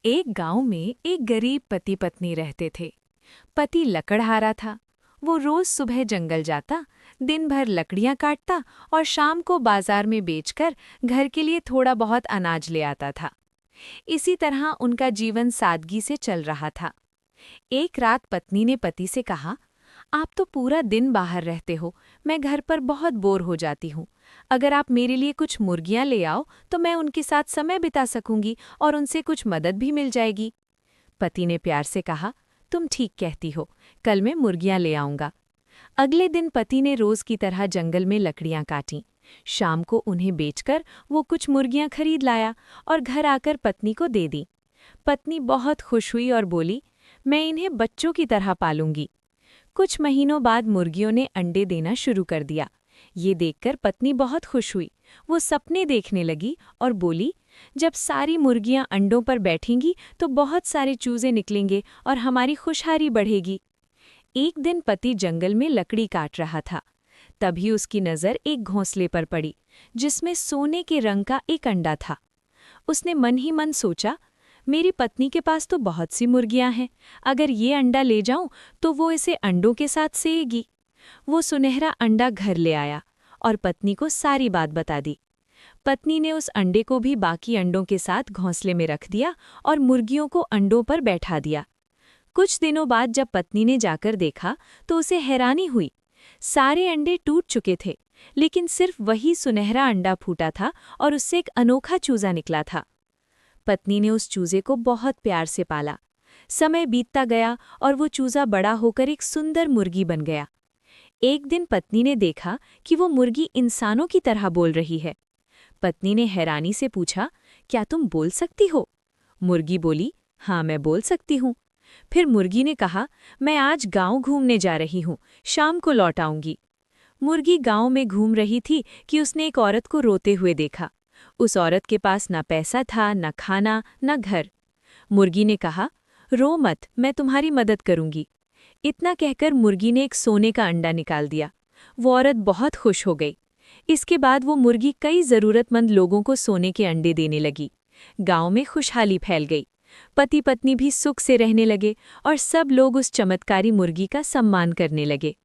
एक गांव में एक गरीब पति पत्नी रहते थे। पति लकड़हारा था। वो रोज सुबह जंगल जाता, दिन भर लकड़ियां काटता और शाम को बाजार में बेचकर घर के लिए थोड़ा बहुत अनाज ले आता था। इसी तरह उनका जीवन सादगी से चल रहा था। एक रात पत्नी ने पति से कहा, आप तो पूरा दिन बाहर रहते हो, मैं घर पर बहुत बोर हो जाती हूँ। अगर आप मेरे लिए कुछ मुर्गियां ले आओ तो मैं उनके साथ समय बिता सकूंगी और उनसे कुछ मदद भी मिल जाएगी। पति ने प्यार से कहा, तुम ठीक कहती हो, कल मैं मुर्गियां ले आऊंगा। अगले दिन पति ने रोज की तरह जंगल में लकड़ियां काटीं। शाम को उन्हें बेचकर वो कुछ मुर्गियां खरीद लाया और घर आकर पत्नी को दे दी। पत्नी बहुत खुश हुई और बोली, मैं इन्हें बच्चों की तरह पालूंगी। कुछ महीनों बाद मुर्गियों ने अंडे देना शुरू कर दिया। ये देखकर पत्नी बहुत खुश हुई। वो सपने देखने लगी और बोली, जब सारी मुर्गियां अंडों पर बैठेंगी तो बहुत सारे चूजे निकलेंगे और हमारी खुशहाली बढ़ेगी। एक दिन पति जंगल में लकड़ी काट रहा था। तभी उसकी नज़र एक घोंसले पर पड़ी, जिसमें सोने के रंग का एक अंडा था। उसने मन ही मन सोचा, मेरी पत्नी के पास तो बहुत सी मुर्गियां हैं, अगर ये अंडा ले जाऊं तो वो इसे अंडों के साथ सेएगी। वो सुनहरा अंडा घर ले आया और पत्नी को सारी बात बता दी। पत्नी ने उस अंडे को भी बाकी अंडों के साथ घोंसले में रख दिया और मुर्गियों को अंडों पर बैठा दिया। कुछ दिनों बाद जब पत्नी ने जाकर देखा तो उसे हैरानी हुई। सारे अंडे टूट चुके थे, लेकिन सिर्फ वही सुनहरा अंडा फूटा था और उससे एक अनोखा चूजा निकला था। पत्नी ने उस चूजे को बहुत प्यार से पाला। समय बीतता गया और वो चूजा बड़ा होकर एक सुंदर मुर्गी बन गया। एक दिन पत्नी ने देखा कि वो मुर्गी इंसानों की तरह बोल रही है। पत्नी ने हैरानी से पूछा, क्या तुम बोल सकती हो? मुर्गी बोली, हाँ मैं बोल सकती हूँ। फिर मुर्गी ने कहा, मैं आज गांव घूमने जा रही हूँ, शाम को लौट आऊंगी। मुर्गी गांव में घूम रही थी कि उसने एक औरत को रोते हुए देखा। उस औरत के पास न पैसा था, न खाना, न घर। मुर्गी ने कहा, रो मत, मैं तुम्हारी मदद करूंगी। इतना कहकर मुर्गी ने एक सोने का अंडा निकाल दिया। वो औरत बहुत खुश हो गई। इसके बाद वो मुर्गी कई ज़रूरतमंद लोगों को सोने के अंडे देने लगी। गांव में खुशहाली फैल गई। पति पत्नी भी सुख से रहने लगे और सब लोग उस चमत्कारी मुर्गी का सम्मान करने लगे।